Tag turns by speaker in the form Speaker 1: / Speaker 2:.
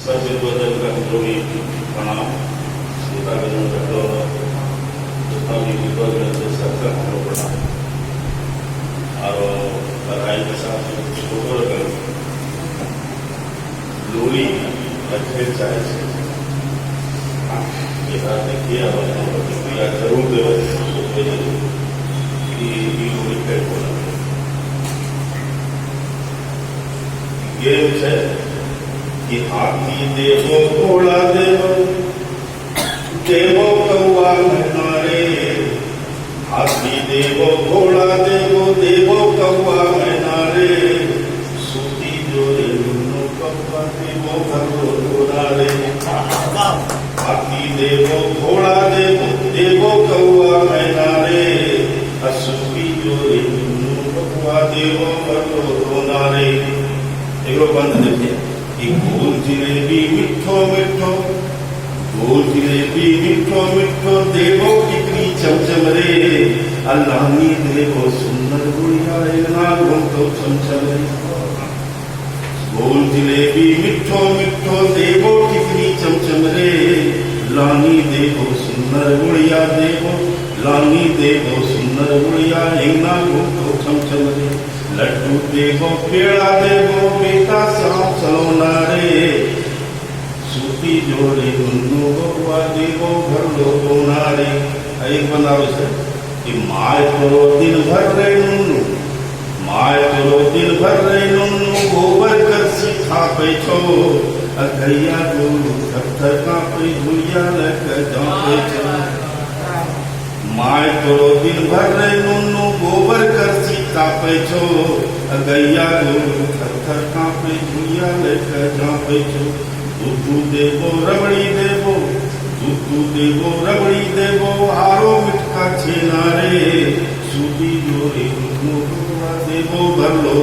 Speaker 1: सर्वजन का हिंदोवी प्रणाम सीता विजन कटो जितना भी विद्वान से सबका हम लोग प्रणाम और बधाई के साथ छोटो कर लोरी अच्छे चाहे से ये बात देखिए और प्रतिक्रिया जरूर दे कि लोरी कैसे बोला ये है कि हाथी देवो घोड़ा देवो देवो कौआ नारे हाथी देवो घोड़ा देवो देवो कौआ नारे सूती जोरे दुनो कौआ देवो घरो नारे हाथी देवो घोड़ा देवो देवो कौआ नारे सूती जोरे दुनो कौआ देवो घरो नारे एगो बंद देखिए गोल जिलेबी मिठो मिठो गोल जिलेबी मिठो मिठो देवो कितनी चमचम रे अल्लाहनी देवो सुंदर गुड़िया ना घूमतो चमचम रे गोल जिलेबी मिठो मिठो देवो कितनी चमचम रे लानी देवो सुंदर गुड़िया देवो लानी देवो सुंदर गुड़िया ना घूमतो चमचम रे लड्डू देवो पेड़ा देवो बेटा श्याम सलोना रे सूती जोड़े दुन्नू बउआ देवो घर लोगो नारे एक बनावे से कि माय करो दिन भर रे नुन्नू माय करो दिन भर रे नुन्नू गोबर कर सीखा पे छो अगैया गोलू थर का पे भुलिया लेकर जापे छो माय करो दिन भर रे नुन्नू गोबर कर सीखा पे छो गैया गोलू थर कांपे भुलिया लेकर जापे छो दूधू देवो रबड़ी देवो दूधू देवो रबड़ी देवो आरो मिठका छेना रे सूदी जोरे देवो भर लो